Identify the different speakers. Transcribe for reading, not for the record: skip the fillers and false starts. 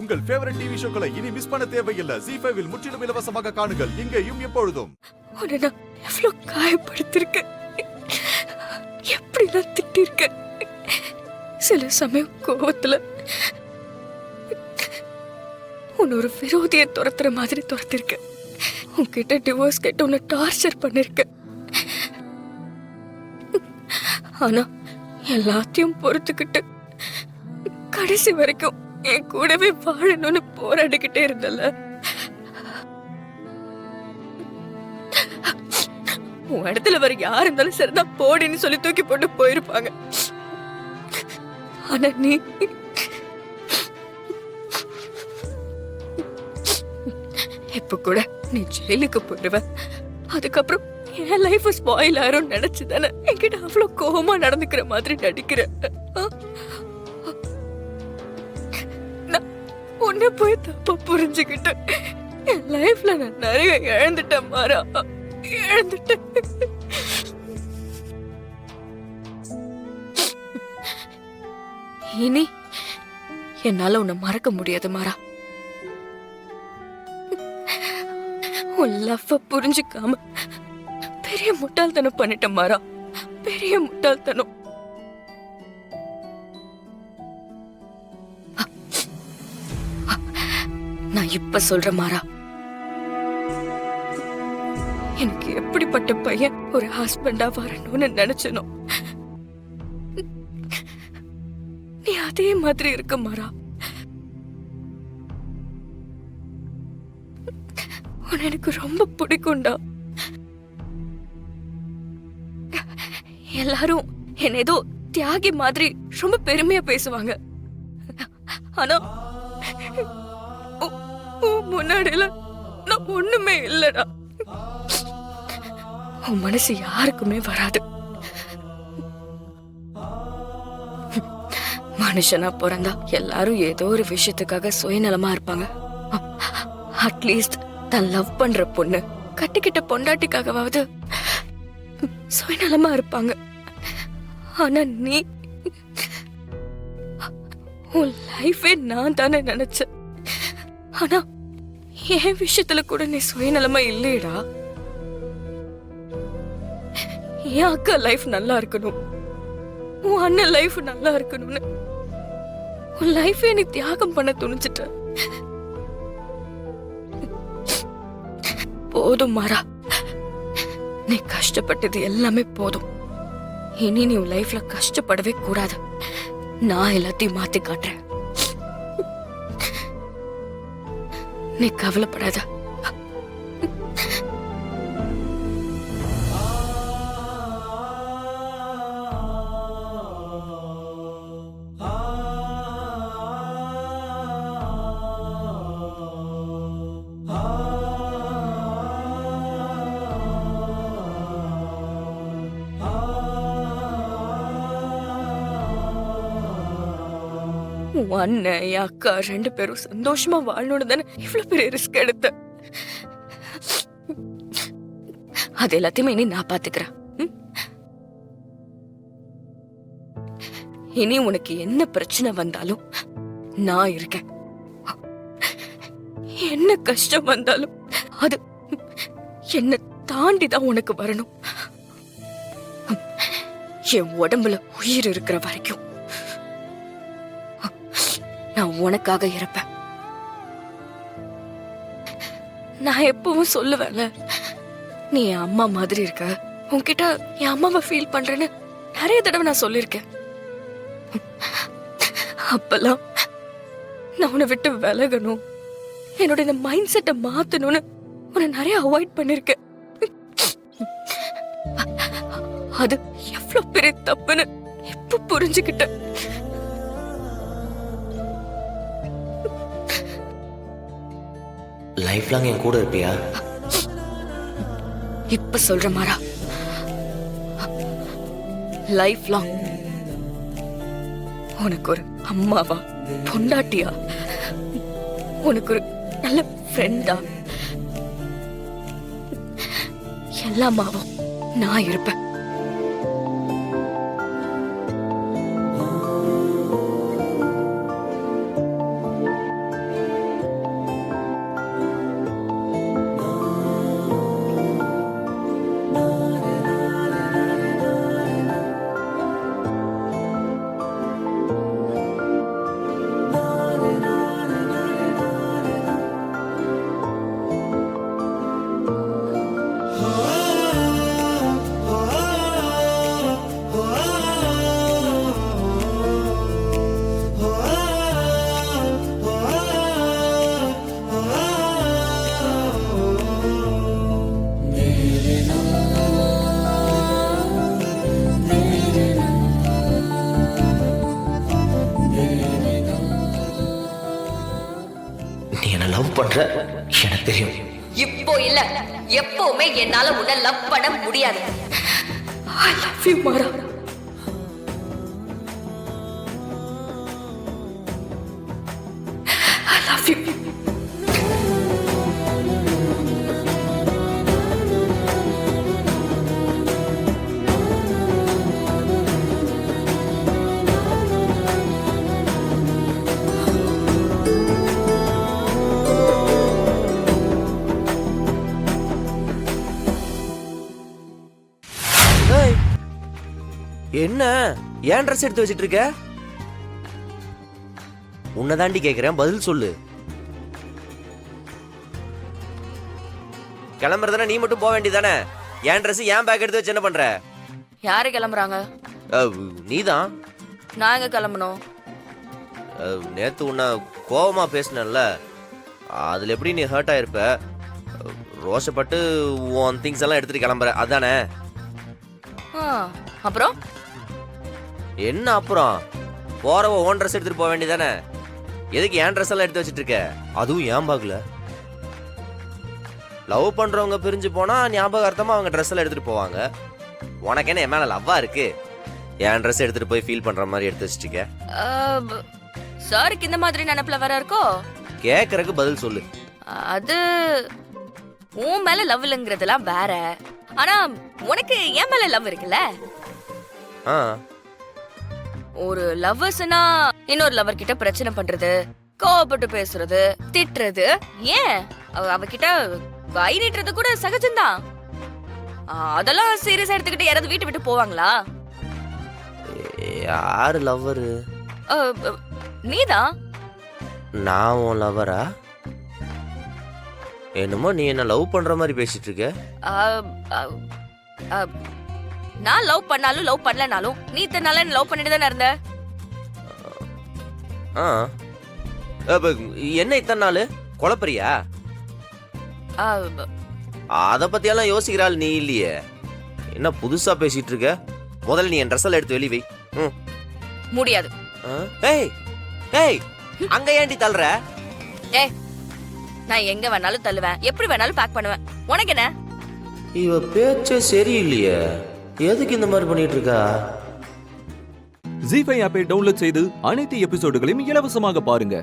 Speaker 1: உங்கள் favourite TV ஷோக்களை இனி miss பண்ண தேவையில்லை. ZEE5 இல் முற்றிலும் இலவசமாக காணுங்கள். இங்கேயும் எப்பொழுதும்.
Speaker 2: உன்னை நான் எவ்வளவு காயப்படுத்திருக்கேன், எப்படிலாம் திட்டிருக்கேன். சில சமயம் கோவத்துல உன்னை ஒரு விரோதியை துரத்துற மாதிரி துரத்திருக்கேன். உன்கிட்ட டிவோர்ஸ் கேட்டு உன்னை டார்ச்சர் பண்ணிருக்கேன். ஆனா எல்லாத்தையும் பொறுத்துக்கிட்டு கடைசி வரைக்கும் என் கூடவே வாழணும்னு போராடிக்கிட்டே இருந்தல. உன் இடத்துல வேற யார் இருந்தாலும் சரிதான் போடின்னு சொல்லி தூக்கி போட்டு போயிருப்பாங்க. ஆனா நீ இப்ப கூட நீ ஜெயிலுக்கு போயிடுவ. அதுக்கப்புறம் என் லைஃப் ஸ்பாயில் ஆயிரும் நினைச்சுதானே என்கிட்ட அவ்வளவு கோபமா நடந்துக்கிற மாதிரி நடிக்கிற. உன்னை போய் தப்பா புரிஞ்சுக்கிட்டு என் லைஃப்ல நான் நிறைய இழந்துட்டேன் மாறா, இழந்துட்டேன். இனி என்னால உன்னை மறக்க முடியாது மாறா. உன் லவ் புரிஞ்சுக்காம பெரிய முட்டாள்தனம் பண்ணிட்டேன் மாறா, பெரிய முட்டாள்தனம். நான் இப்ப சொல்ற மாறா, எனக்கு எப்படிப்பட்ட பையன் ஒரு ஹஸ்பண்டா வரணும்னு நினைச்சனோ நீ அதே மாதிரி இருக்க மாறா. உன்னை எனக்கு ரொம்ப பிடிக்கும்டா. எல்லாரும் என்ன ஏதோ தியாகி மாதிரி ரொம்ப பெருமையா பேசுவாங்க. ஆனா முன்னாடில நான் ஒண்ணுமே இல்லடா. உன் மனசு யாருக்குமே வராது. மனுஷனா பிறந்தா எல்லாரும் ஏதோ ஒரு விஷயத்துக்காக சுயநலமா இருப்பாங்க. அட்லீஸ்ட் தான் லவ் பண்ற பொண்ணு கட்டிக்கிட்ட பொண்டாட்டிக்காகவாவது சுயநலமா இருப்பாங்க. ஆனா நீ உன் லைஃபே நான் தானே நினைச்ச. ஆனா என் விஷயத்துல கூட நீ சுயநலமா இல்லையடா. என் அக்கா லைஃப் நல்லா இருக்கணும், உன் அண்ணன் லைஃப் நல்லா இருக்கணும்னு உன் லைஃபே நீ தியாகம் பண்ண துணிச்சிட்ட. போதும் மாறா, நீ கஷ்டப்பட்டது எல்லாமே போதும். இனி நீ உன் லைஃப்ல கஷ்டப்படவே கூடாது. நான் எல்லாத்தையும் மாத்தி காட்டுறேன். நீ கவலைப்படாத. உன் அண்ணன் என் அக்கா 2 பேரும் சந்தோஷமா வாழணும்னு தானே இவ்வளவு பெரிய ரிஸ்க் எடுத்த. அது எல்லாத்தையுமே இனி நான் பாத்துக்கிறேன். இனி உனக்கு என்ன பிரச்சனை வந்தாலும் நான் இருக்கேன். என்ன கஷ்டம் வந்தாலும் அது என்ன தாண்டிதான் உனக்கு வரணும். என் உடம்புல உயிர் இருக்கிற வரைக்கும் நான் உனக்காக இருப்பேன். நான் எப்பவும் சொல்லுவேன்ல, நீ என் அம்மா மாதிரி இருக்க, உன்கிட்ட என் அம்மாவை ஃபீல் பண்றேன்னு நிறைய தடவை நான் சொல்லிருக்கேன். அப்பெல்லாம் நான் உன்னை விட்டு விலகணும், என்னோட இந்த மைண்ட் செட்டை மாத்தணும்னு உன்னை நிறைய அவாய்ட் பண்ணிருக்கேன். அது எவ்வளவு பெரிய தப்புன்னு எப்ப புரிஞ்சுக்கிட்டேன்.
Speaker 3: லைஃப் லாங் என் கூட இருப்பியா?
Speaker 2: இப்ப சொல்ற மாறா, லைஃப் லாங் உனக்கு ஒரு அம்மாவா, பொண்டாட்டியா, உனக்கு ஒரு நல்ல ஃப்ரெண்டா, எல்லாமாவும் நான் இருப்பேன்.
Speaker 3: நீ என்ன லவ் பண்ற எனக்கு தெரியும்.
Speaker 2: இப்போ இல்ல, எப்பவுமே என்னால உன்னை லவ் பண்ண முடியாது. I love you, மாறா. I love you.
Speaker 3: ஏய், என்ன ஏன் ட்ரெஸ் எடுத்து வச்சிட்டு இருக்க? உன்னை தாண்டி கேக்குறேன், பதில் சொல்லு. கிளம்புறதுனா நீ மட்டும் போக வேண்டியதானே? ஏன் ட்ரெஸ் ஏன் பேக் எடுத்து வச்சு என்ன பண்ற?
Speaker 2: யாரு கிளம்புறாங்க?
Speaker 3: நீதான்.
Speaker 2: நான் எங்க கிளம்பணும்?
Speaker 3: நேத்து உன்னை கோவமா பேசினல்ல, அதுல எப்படி நீ ஹர்ட் ஆயிருப்ப? ரோஷப்பட்டு உன் திங்ஸ் எல்லாம் எடுத்துட்டு கிளம்புற அதானே?
Speaker 2: அப்புறம்
Speaker 3: என்ன அப்புறம்? போறவ ஓன் ட்ரெஸ் எடுத்துட்டு போக வேண்டியதானே? எதுக்கு ஏன் ட்ரெஸ் எல்லாம் எடுத்து வச்சிட்டு இருக்க? அதுவும் ஏன் பாக்கல? லவ் பண்றவங்க பிரிஞ்சு போனா ஞாபகார்த்தமா அவங்க ட்ரெஸ் எல்லாம் எடுத்துட்டு போவாங்க. உனக்கு என்ன என் மேல லவ்வா இருக்கு? என் ட்ரெஸ் எடுத்துட்டு போய் ஃபீல் பண்ற மாதிரி எடுத்து வச்சிருக்க.
Speaker 2: சாருக்கு இந்த மாதிரி நினைப்புல வர இருக்கோ?
Speaker 3: கேக்குறதுக்கு பதில் சொல்லு.
Speaker 2: அது உன் மேல லவ் இல்லங்கிறதெல்லாம் வேற. ஆனா உனக்கு என் மேல லவ் இருக்குல்ல?
Speaker 3: ஆ,
Speaker 2: ஒரு லவ்வர்ஸ்னா இன்னொரு லவர் கிட்ட பிரச்சனை பண்றது, கோவப்பட்டு பேசுறது, திட்டுறது, ஏன் அவகிட்ட கை நீட்டுறது கூட சகஜம்தான். அதெல்லாம் சீரியஸா எடுத்துக்கிட்டு யாராவது வீட்டை விட்டு போவாங்களா?
Speaker 3: யாரு லவ்வரு?
Speaker 2: நீதான்.
Speaker 3: நான் உன் லவ்வரா? என்னமோ நீ என்ன லவ் பண்ற மாதிரி பேசிட்டு இருக்க.
Speaker 2: நான் லவ் பண்ணாலும் லவ் பண்ணலனாலும் நீ தன்னால லவ் பண்ணிட்டு தானே இருந்த.
Speaker 3: என்ன இத்தனை நாள் குழப்பறியா? அத பத்தியெல்லாம் யோசிக்கிறாள் நீ இல்லையே. என்ன புதுசா பேசிட்டு இருக்க? முதல்ல நீ என் ட்ரெஸ் எல்லாம் எடுத்து வெளியே வை.
Speaker 2: முடியாது.
Speaker 3: ஏய் ஏய், அங்க ஏன்டி தள்ளுற?
Speaker 2: ஏய், நான் எங்க வேணாலும் தள்ளுவேன், எப்படி வேணாலும் பேக் பண்ணுவேன். உனக்கு என்ன?
Speaker 3: இவ பேச்சே சரியில்லையே, எதுக்கு இந்த மாதிரி பண்ணிட்டு இருக்கா?
Speaker 1: ஜி5 ஆப்பை டவுன்லோட் செய்து அனைத்து எபிசோடுகளையும் இலவசமாக பாருங்க.